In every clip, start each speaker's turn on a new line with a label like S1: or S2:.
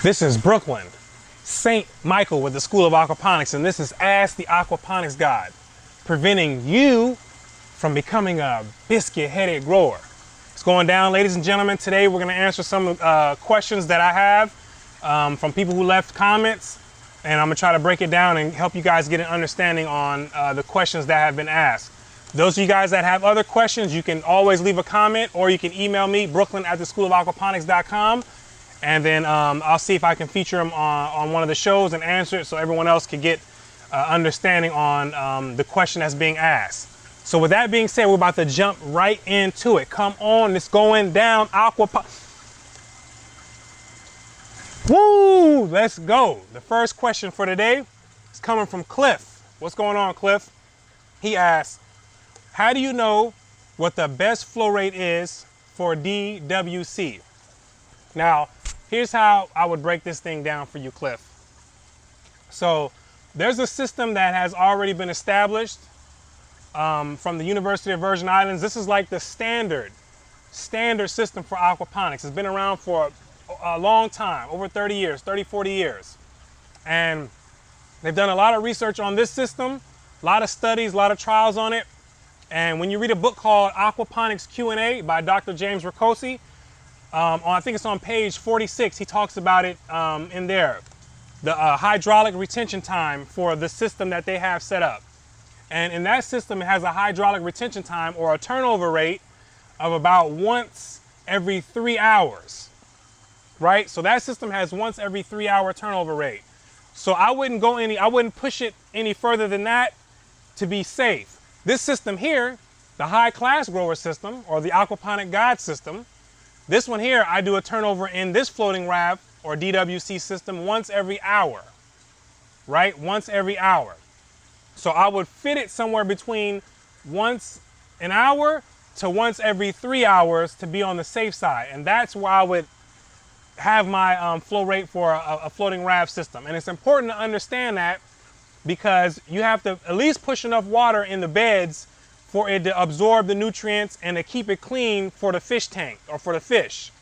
S1: This is Brooklyn, St. Michael with the School of Aquaponics, and this is Ask the Aquaponics God, preventing you from becoming a biscuit-headed grower. What's going down, ladies and gentlemen? Today we're going to answer some questions that I have from people who left comments, and I'm going to try to break it down and help you guys get an understanding on the questions that have been asked. Those of you guys that have other questions, you can always leave a comment, or you can email me, brooklyn@theschoolaquaponics.com. And then I'll see if I can feature them on one of the shows and answer it so everyone else can get understanding on the question that's being asked. So with that being said, we're about to jump right into it. Come on, it's going down. Woo, let's go. The first question for today is coming from Cliff. What's going on, Cliff? He asks, how do you know what the best flow rate is for DWC? Now, here's how I would break this thing down for you, Cliff. So there's a system that has already been established from the University of Virgin Islands. This is like the standard system for aquaponics. It's been around for a long time, over 30 years, 30, 40 years. And they've done a lot of research on this system, a lot of studies, a lot of trials on it. And when you read a book called Aquaponics Q&A by Dr. James Ricosi, I think it's on page 46, he talks about it in there, the hydraulic retention time for the system that they have set up. And in that system, it has a hydraulic retention time or a turnover rate of about once every 3 hours, right? So that system has once every 3 hour turnover rate. So I wouldn't push it any further than that to be safe. This system here, the high class grower system or the aquaponic god system, this one here, I do a turnover in this floating raft or DWC system once every hour, right? Once every hour. So I would fit it somewhere between once an hour to once every 3 hours to be on the safe side. And that's where I would have my flow rate for a floating raft system. And it's important to understand that because you have to at least push enough water in the beds for it to absorb the nutrients and to keep it clean for the fish tank or for the fish.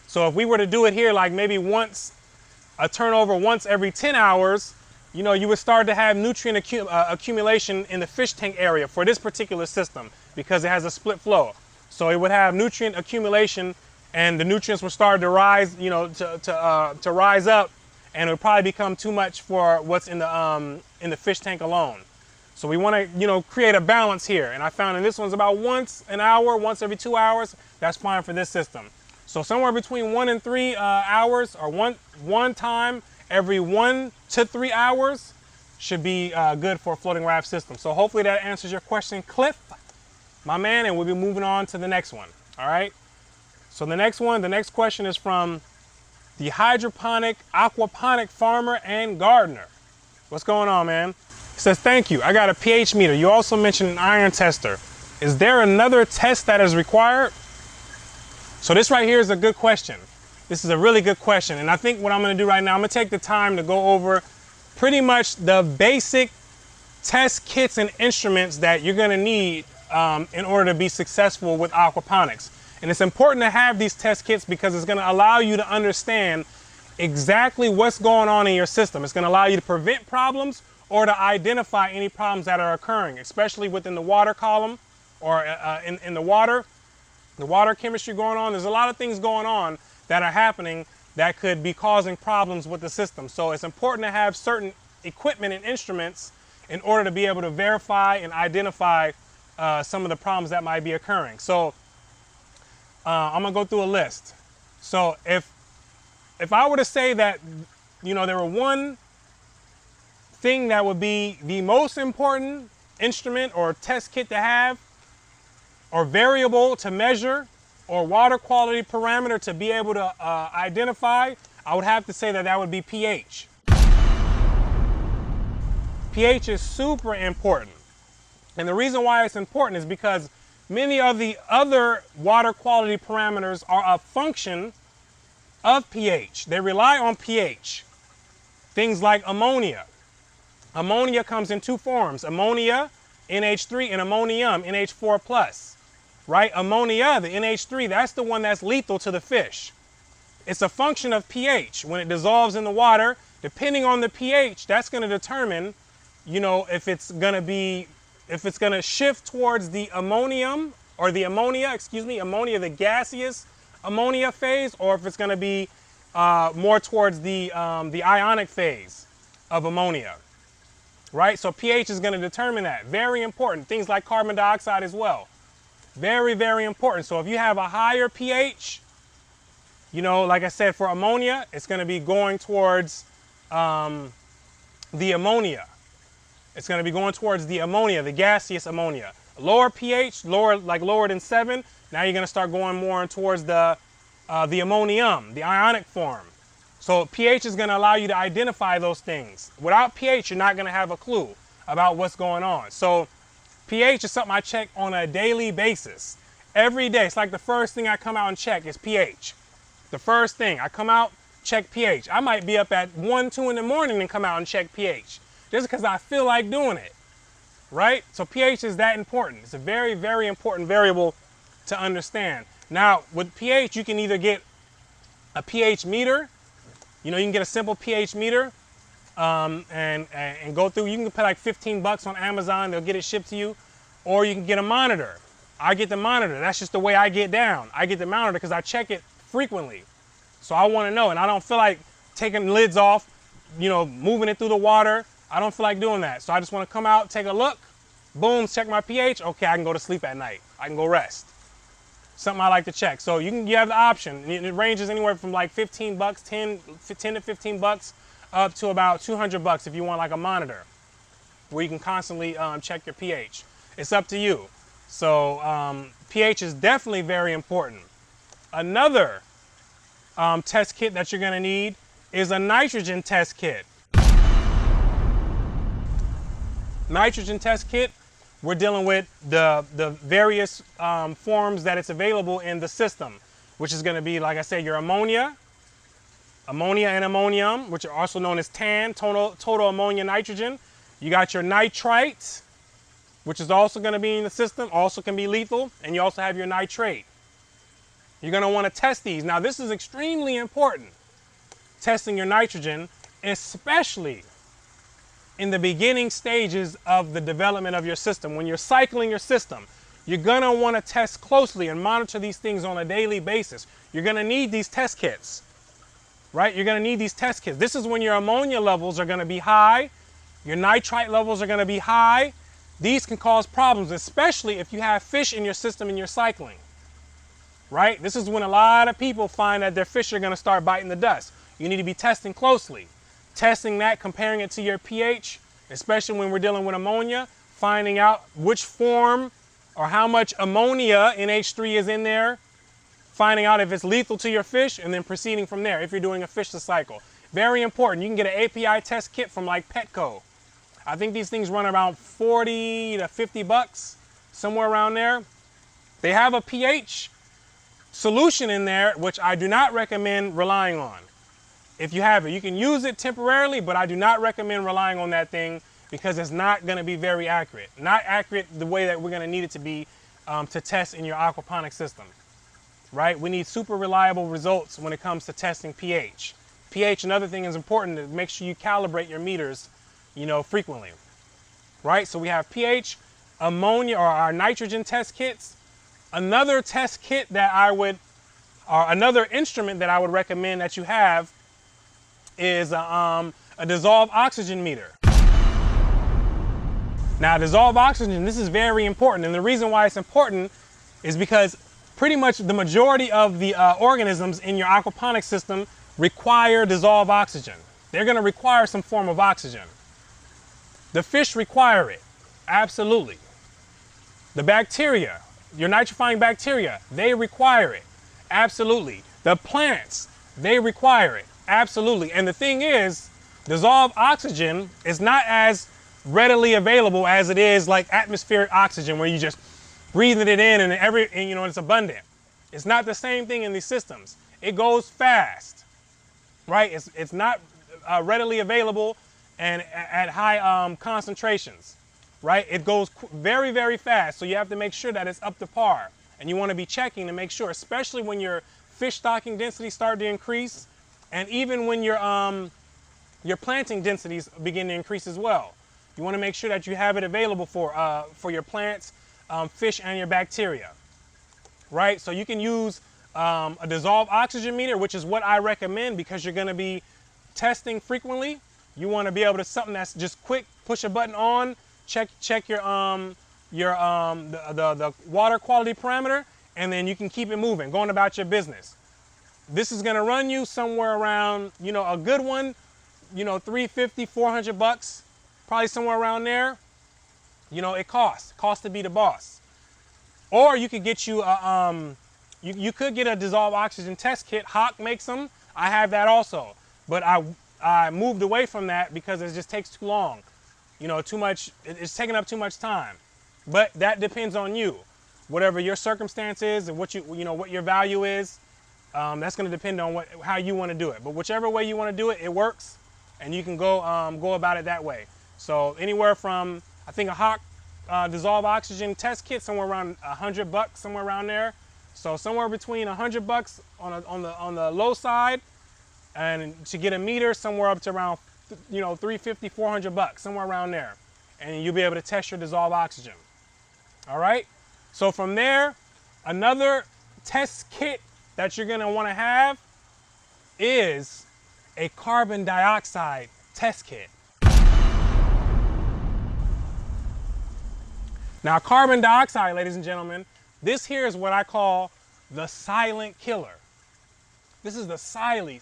S1: So if we were to do it here, like maybe a turnover once every 10 hours, you know, you would start to have nutrient accumulation in the fish tank area for this particular system because it has a split flow. So it would have nutrient accumulation and the nutrients would start to rise, you know, to rise up, and it would probably become too much for what's in the fish tank alone. So we want to, you know, create a balance here. And I found in this one's about once an hour, once every 2 hours. That's fine for this system. So somewhere between 1 and 3 hours, or one time every 1 to 3 hours should be good for a floating raft system. So hopefully that answers your question, Cliff, my man, and we'll be moving on to the next one. All right. So the next question is from the hydroponic, aquaponic farmer and gardener. What's going on, man? He says, thank you. I got a pH meter. You also mentioned an iron tester. Is there another test that is required? So this right here is a good question. This is a really good question. And I think what I'm going to do right now, I'm going to take the time to go over pretty much the basic test kits and instruments that you're going to need in order to be successful with aquaponics. And it's important to have these test kits because it's going to allow you to understand exactly what's going on in your system. It's going to allow you to prevent problems or to identify any problems that are occurring, especially within the water column or in the water chemistry going on. There's a lot of things going on that are happening that could be causing problems with the system. So it's important to have certain equipment and instruments in order to be able to verify and identify some of the problems that might be occurring. So I'm gonna go through a list. So if I were to say that, you know, there were one thing that would be the most important instrument or test kit to have, or variable to measure, or water quality parameter to be able to identify, I would have to say that would be pH. pH is super important. And the reason why it's important is because many of the other water quality parameters are a function of pH. They rely on pH. Things like ammonia. Ammonia comes in two forms: ammonia, NH3, and ammonium, NH4+. Right? Ammonia, the NH3, that's the one that's lethal to the fish. it's a function of pH. When it dissolves in the water, depending on the pH, that's going to determine, you know, if it's going to shift towards the ammonium or the ammonia, the gaseous ammonia phase, or if it's going to be more towards the ionic phase of ammonia, right? So pH is going to determine that. Very important. Things like carbon dioxide as well. Very, very important. So if you have a higher pH, you know, like I said, for ammonia, it's going to be going towards the ammonia. It's going to be going towards the ammonia, the gaseous ammonia. Lower pH, lower than 7, now you're going to start going more towards the ammonium, the ionic form. So pH is going to allow you to identify those things. Without pH, you're not going to have a clue about what's going on. So pH is something I check on a daily basis. Every day, it's like the first thing I come out and check is pH. The first thing, I come out, check pH. I might be up at 1, 2 in the morning and come out and check pH, just because I feel like doing it, right? So pH is that important. It's a very, very important variable to understand. Now, with pH, you can either get a pH meter. You know, you can get a simple pH meter and go through. You can pay like $15 on Amazon. They'll get it shipped to you. Or you can get a monitor. I get the monitor. That's just the way I get down. I get the monitor because I check it frequently. So I want to know, and I don't feel like taking lids off, you know, moving it through the water. I don't feel like doing that. So I just want to come out, take a look, boom, check my pH. Okay, I can go to sleep at night. I can go rest. Something I like to check. So you have the option. It ranges anywhere from like $15, 10 to $15 up to about $200 if you want like a monitor where you can constantly check your pH. It's up to you. So pH is definitely very important. Another test kit that you're going to need is a nitrogen test kit. Nitrogen test kit, we're dealing with the various forms that it's available in the system, which is going to be, like I said, your ammonia and ammonium, which are also known as TAN, total ammonia nitrogen. You got your nitrite, which is also going to be in the system, also can be lethal, and you also have your nitrate. You're going to want to test these. Now, this is extremely important, testing your nitrogen, especially in the beginning stages of the development of your system. When you're cycling your system, you're going to want to test closely and monitor these things on a daily basis. You're going to need these test kits, right? You're going to need these test kits. This is when your ammonia levels are going to be high, your nitrite levels are going to be high. These can cause problems, especially if you have fish in your system and you're cycling. Right? This is when a lot of people find that their fish are going to start biting the dust. You need to be testing closely. Testing that, comparing it to your pH, especially when we're dealing with ammonia, finding out which form or how much ammonia, NH3, is in there, finding out if it's lethal to your fish, and then proceeding from there if you're doing a fish to cycle. Very important. You can get an API test kit from like Petco. I think these things run around $40 to $50, somewhere around there. They have a pH solution in there, which I do not recommend relying on. If you have it, you can use it temporarily, but I do not recommend relying on that thing because it's not going to be very accurate. Not accurate the way that we're going to need it to be to test in your aquaponics system, right? We need super reliable results when it comes to testing pH. pH, another thing is important to make sure you calibrate your meters, you know, frequently, right? So we have pH, ammonia, or our nitrogen test kits. Another test kit that another instrument that I would recommend that you have is a dissolved oxygen meter. Now, dissolved oxygen, this is very important. And the reason why it's important is because pretty much the majority of the organisms in your aquaponics system require dissolved oxygen. They're going to require some form of oxygen. The fish require it, absolutely. The bacteria, your nitrifying bacteria, they require it, absolutely. The plants, they require it, absolutely. And the thing is, dissolved oxygen is not as readily available as it is like atmospheric oxygen, where you just breathing it in and you know, it's abundant. It's not the same thing in these systems. It goes fast, right? It's not readily available and at high concentrations. Right? It goes very, very fast. So you have to make sure that it's up to par. And you want to be checking to make sure, especially when you're fish stocking densities start to increase, and even when your planting densities begin to increase as well. You want to make sure that you have it available for your plants, fish, and your bacteria, right? So you can use a dissolved oxygen meter, which is what I recommend because you're going to be testing frequently. You want to be able to something that's just quick, push a button on, check your the water quality parameter, and then you can keep it moving, going about your business. This is going to run you somewhere around, you know, a good one, you know, $350, $400, probably somewhere around there. You know, it costs to be the boss. Or you could get you you could get a dissolved oxygen test kit. Hawk makes them. I have that also, but I moved away from that because it just takes too long. You know, too much. It's taking up too much time. But that depends on you, whatever your circumstance is and what you know what your value is. That's going to depend on how you want to do it. But whichever way you want to do it, it works, and you can go about it that way. So anywhere from, I think, a Hawk dissolved oxygen test kit somewhere around $100, somewhere around there. So somewhere between $100 on the low side, and to get a meter somewhere up to around, you know, $350, $400, somewhere around there, and you'll be able to test your dissolved oxygen. All right. So from there, another test kit that you're going to want to have is a carbon dioxide test kit. Now, carbon dioxide, ladies and gentlemen, this here is what I call the silent killer. This is the silent,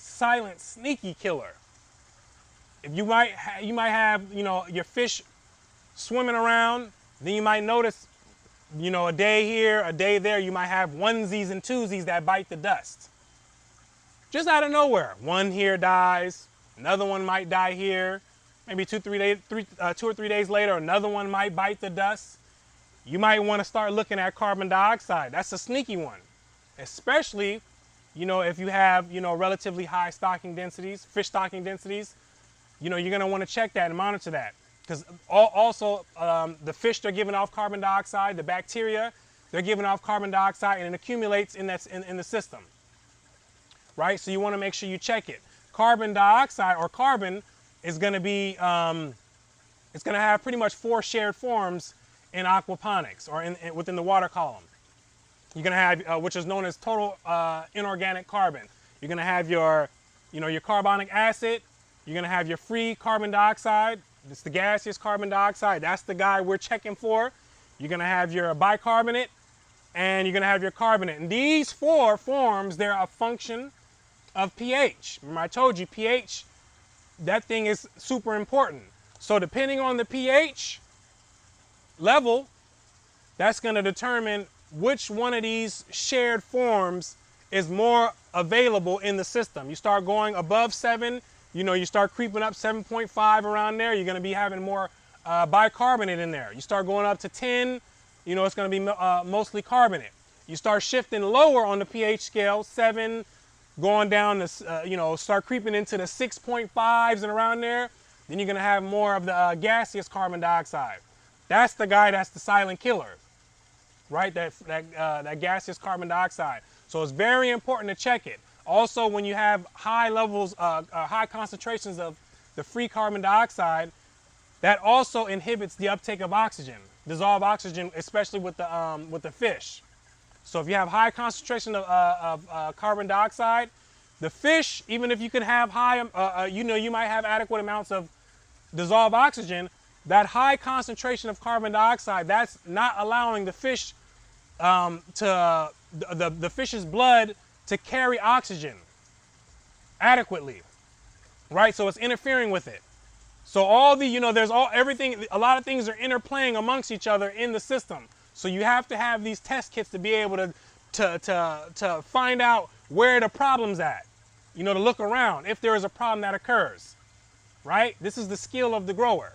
S1: sneaky killer. If you might have, you know, your fish swimming around, then you might notice, you know, a day here, a day there, you might have onesies and twosies that bite the dust. Just out of nowhere. One here dies, another one might die here. Maybe 2 or 3 days later, another one might bite the dust. You might want to start looking at carbon dioxide. That's a sneaky one, especially, you know, if you have, you know, relatively high stocking densities, fish stocking densities. You know, you're going to want to check that and monitor that. Because also the fish, they're giving off carbon dioxide, the bacteria, they're giving off carbon dioxide, and it accumulates in the system, right? So you want to make sure you check it. Carbon dioxide, or carbon, is going to be, it's going to have pretty much 4 shared forms in aquaponics, or within the water column. You're going to have, which is known as total inorganic carbon. You're going to have your, you know, your carbonic acid. You're going to have your free carbon dioxide. It's the gaseous carbon dioxide. That's the guy we're checking for. You're going to have your bicarbonate, and you're going to have your carbonate. And these 4 forms, they're a function of pH. Remember, I told you pH, that thing is super important. So depending on the pH level, that's going to determine which one of these shared forms is more available in the system. You start going above 7, you know, you start creeping up 7.5 around there, you're going to be having more bicarbonate in there. You start going up to 10, you know, it's going to be mostly carbonate. You start shifting lower on the pH scale, 7, going down to, you know, start creeping into the 6.5s and around there, then you're going to have more of the gaseous carbon dioxide. That's the guy that's the silent killer, right? That gaseous carbon dioxide. So it's very important to check it. Also, when you have high levels, high concentrations of the free carbon dioxide, that also inhibits the uptake of oxygen, dissolved oxygen, especially with the fish. So if you have high concentration of carbon dioxide, the fish, even if you can have high, you know, you might have adequate amounts of dissolved oxygen, that high concentration of carbon dioxide, that's not allowing the fish the fish's blood to carry oxygen adequately, right? So it's interfering with it. So all the, you know, everything, a lot of things are interplaying amongst each other in the system. So you have to have these test kits to be able to find out where the problem's at, you know, to look around if there is a problem that occurs, right? This is the skill of the grower,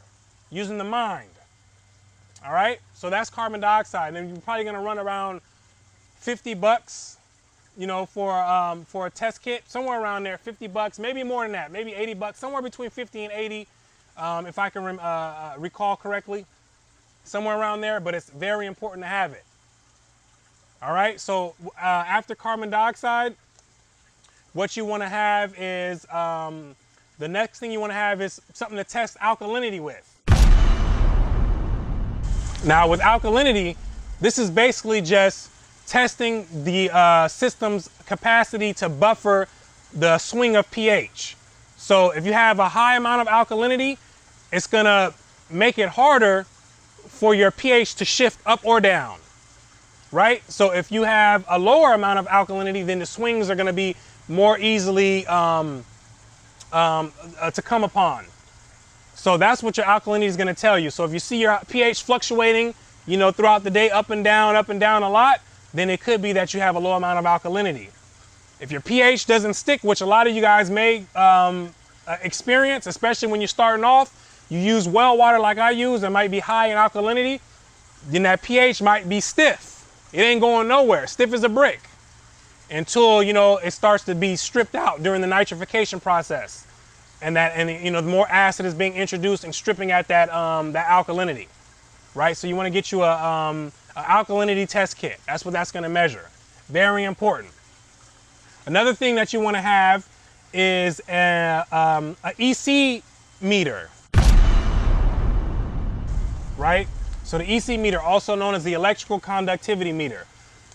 S1: using the mind. All right, so that's carbon dioxide, and you're probably going to run around $50, you know, for a test kit, somewhere around there, $50, maybe more than that, maybe $80, somewhere between 50 and 80, if I can recall correctly, somewhere around there. But it's very important to have it. All right, so after carbon dioxide, what you want to have is, the next thing you want to have is something to test alkalinity with. Now with alkalinity, this is basically just testing the system's capacity to buffer the swing of pH. So if you have a high amount of alkalinity, it's gonna make it harder for your pH to shift up or down, right? So if you have a lower amount of alkalinity, then the swings are gonna be more easily to come upon. So that's what your alkalinity is gonna tell you. So if you see your pH fluctuating, you know, throughout the day, up and down a lot, then it could be that you have a low amount of alkalinity. If your pH doesn't stick, which a lot of you guys may experience, especially when you're starting off, you use well water like I use, that might be high in alkalinity, then that pH might be stiff. It ain't going nowhere, stiff as a brick, until, you know, it starts to be stripped out during the nitrification process. And you know, the more acid is being introduced and stripping at that alkalinity, right? So you want to get you a alkalinity test kit. That's what that's going to measure. Very important. Another thing that you want to have is a EC meter, right? So the EC meter, also known as the electrical conductivity meter.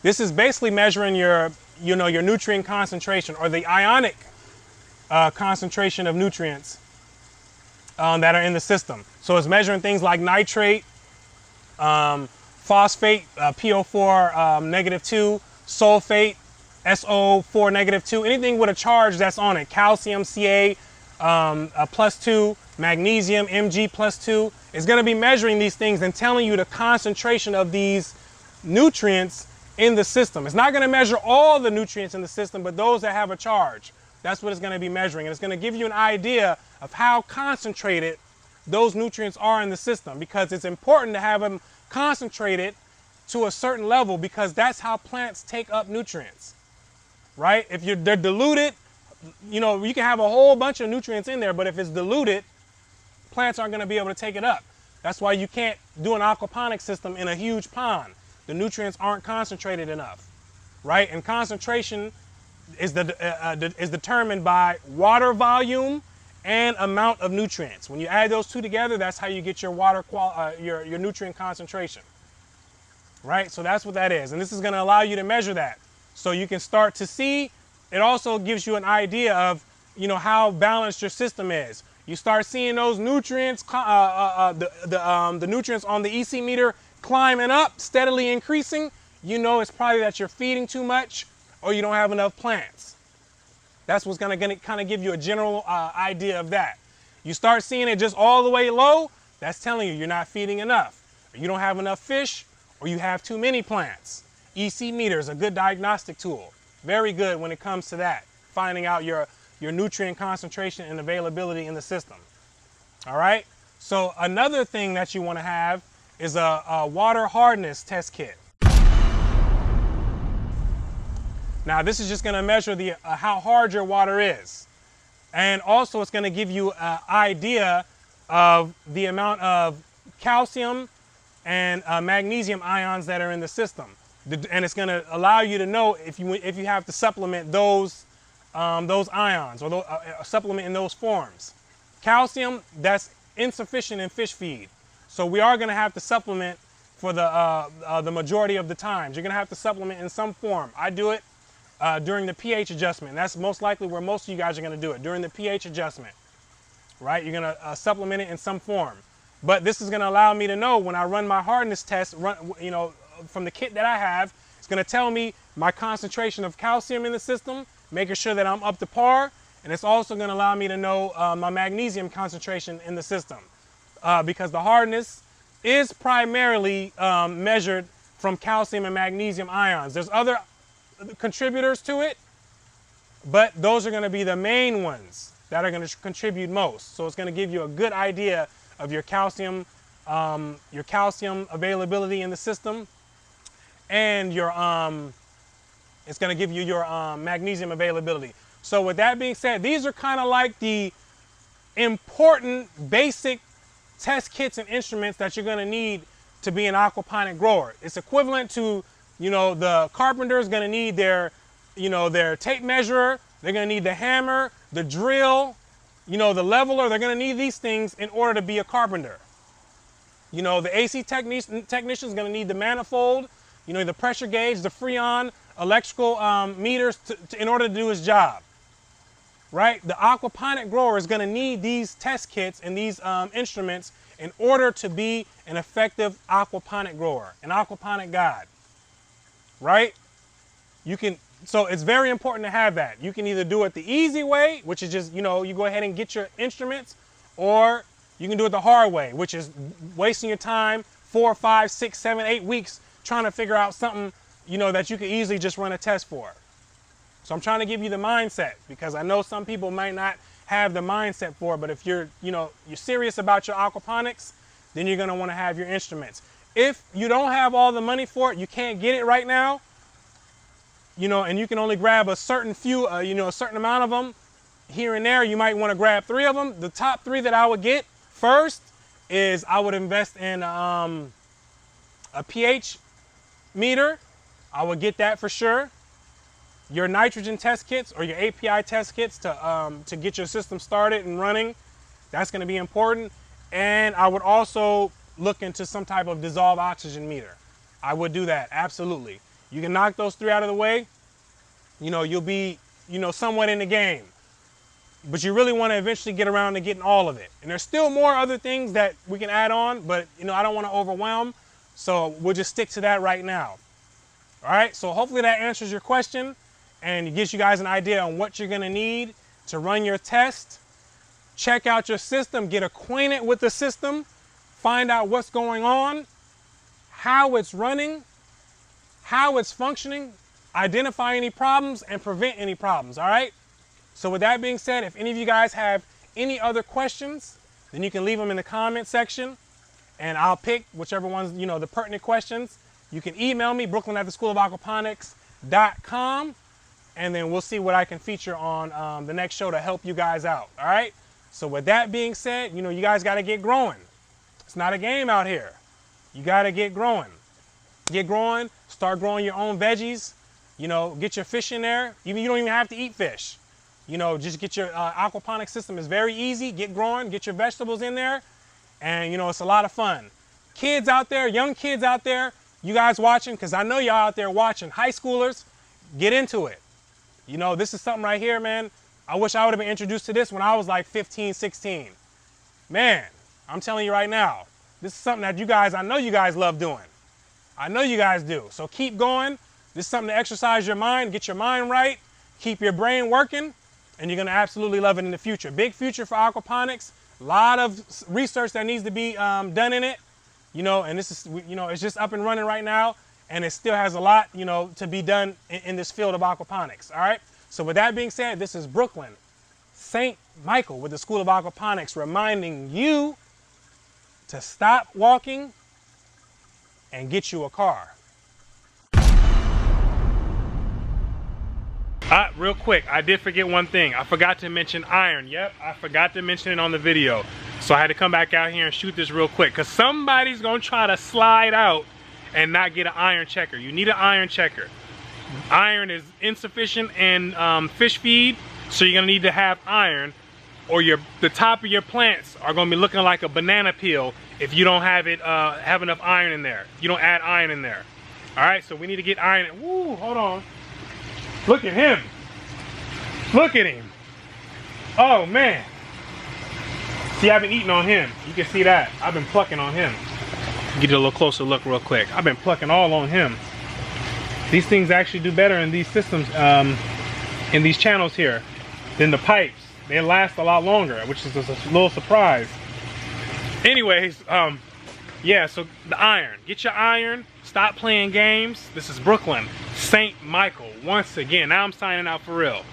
S1: This is basically measuring your nutrient concentration, or the ionic concentration of nutrients that are in the system. So it's measuring things like nitrate, phosphate, PO4 -2, sulfate, SO4 -2, anything with a charge that's on it, calcium, Ca +2, magnesium, Mg +2. It's going to be measuring these things and telling you the concentration of these nutrients in the system. It's not going to measure all the nutrients in the system, but those that have a charge. That's what it's going to be measuring. And it's going to give you an idea of how concentrated those nutrients are in the system, because it's important to have them concentrated to a certain level, because that's how plants take up nutrients, right? If they're diluted, you know, you can have a whole bunch of nutrients in there, but if it's diluted, plants aren't going to be able to take it up. That's why you can't do an aquaponics system in a huge pond. The nutrients aren't concentrated enough, right? And concentration is determined by water volume and amount of nutrients. When you add those two together, that's how you get your your nutrient concentration, right? So that's what that is, and this is going to allow you to measure that, so you can start to see. It also gives you an idea of, you know, how balanced your system is. You start seeing those nutrients, the nutrients on the EC meter climbing up, steadily increasing. You know, it's probably that you're feeding too much, or you don't have enough plants. That's what's going to kind of give you a general idea of that. You start seeing it just all the way low, that's telling you you're not feeding enough, or you don't have enough fish, or you have too many plants. EC meter is a good diagnostic tool. Very good when it comes to that, finding out your nutrient concentration and availability in the system. All right? So another thing that you want to have is a water hardness test kit. Now this is just going to measure the how hard your water is, and also it's going to give you an idea of the amount of calcium and magnesium ions that are in the system, and it's going to allow you to know if you have to supplement those ions, or supplement in those forms. Calcium, that's insufficient in fish feed, so we are going to have to supplement for the majority of the times. You're going to have to supplement in some form. I do it during the pH adjustment. That's most likely where most of you guys are going to do it, during the pH adjustment, right? You're going to supplement it in some form. But this is going to allow me to know when I run my hardness test, you know, from the kit that I have, it's going to tell me my concentration of calcium in the system, making sure that I'm up to par, and it's also going to allow me to know my magnesium concentration in the system, because the hardness is primarily measured from calcium and magnesium ions. There's other contributors to it, but those are going to be the main ones that are going to contribute most. So it's going to give you a good idea of your calcium availability in the system, and your it's going to give you your magnesium availability. So with that being said, these are kind of like the important basic test kits and instruments that you're going to need to be an aquaponic grower. It's equivalent to, you know, the carpenter is going to need their tape measurer, They're gonna need the hammer, the drill, you know, the leveler. They're gonna need these things in order to be a carpenter. You know, the AC technician is gonna need the manifold, you know, the pressure gauge, the freon, electrical meters in order to do his job, right? The aquaponic grower is gonna need these test kits and these instruments in order to be an effective aquaponic grower, an aquaponic god, right? So it's very important to have that. You can either do it the easy way, which is just, you know, you go ahead and get your instruments, or you can do it the hard way, which is wasting your time 4, 5, 6, 7, 8 weeks trying to figure out something, you know, that you could easily just run a test for. So I'm trying to give you the mindset, because I know some people might not have the mindset for it, but if you're, you know, you're serious about your aquaponics, then you're gonna wanna have your instruments. If you don't have all the money for it, you can't get it right now, you know, and you can only grab a certain few, you know, a certain amount of them here and there, you might wanna grab 3 of them. The top 3 that I would get first is I would invest in a pH meter. I would get that for sure. Your nitrogen test kits or your API test kits to get your system started and running. That's going to be important. And I would also look into some type of dissolved oxygen meter. I would do that, absolutely. You can knock those 3 out of the way, you know, you'll be, you know, somewhat in the game. But you really want to eventually get around to getting all of it. And there's still more other things that we can add on, but, you know, I don't want to overwhelm. So we'll just stick to that right now. All right, so hopefully that answers your question and it gives you guys an idea on what you're gonna need to run your test. Check out your system, get acquainted with the system, find out what's going on, how it's running, how it's functioning, identify any problems and prevent any problems, all right? So with that being said, if any of you guys have any other questions, then you can leave them in the comment section and I'll pick whichever ones, you know, the pertinent questions. You can email me, brooklyn@theschoolofaquponics.com, and then we'll see what I can feature on the next show to help you guys out, all right? So with that being said, you know, you guys gotta get growing. It's not a game out here. You gotta get growing. Get growing, start growing your own veggies, you know, get your fish in there. Even you don't even have to eat fish. You know, just get your aquaponic system is very easy. Get growing, get your vegetables in there, and you know, it's a lot of fun. Kids out there, young kids out there, you guys watching, because I know y'all out there watching, high schoolers, get into it. You know, this is something right here, man. I wish I would have been introduced to this when I was like 15, 16. Man, I'm telling you right now, this is something that you guys, I know you guys love doing. I know you guys do. So keep going. This is something to exercise your mind, get your mind right, keep your brain working, and you're gonna absolutely love it in the future. Big future for aquaponics. A lot of research that needs to be done in it. You know, and this is, you know, it's just up and running right now, and it still has a lot, you know, to be done in this field of aquaponics, all right? So with that being said, this is Brooklyn St. Michael with the School of Aquaponics reminding you to stop walking and get you a car. Real quick, I did forget one thing. I forgot to mention iron. Yep, I forgot to mention it on the video. So I had to come back out here and shoot this real quick because somebody's gonna try to slide out and not get an iron checker. You need an iron checker. Iron is insufficient in fish feed, so you're gonna need to have iron, or the top of your plants are gonna be looking like a banana peel if you don't have it have enough iron in there. You don't add iron in there. All right, so we need to get iron. Woo, hold on. Look at him. Look at him. Oh man. See, I've been eating on him. You can see that. I've been plucking on him. Get you a little closer look real quick. I've been plucking all on him. These things actually do better in these systems, in these channels here, than the pipes. They last a lot longer, which is a little surprise. Anyways, yeah, so the iron. Get your iron. Stop playing games. This is Brooklyn St. Michael once again. Now I'm signing out for real.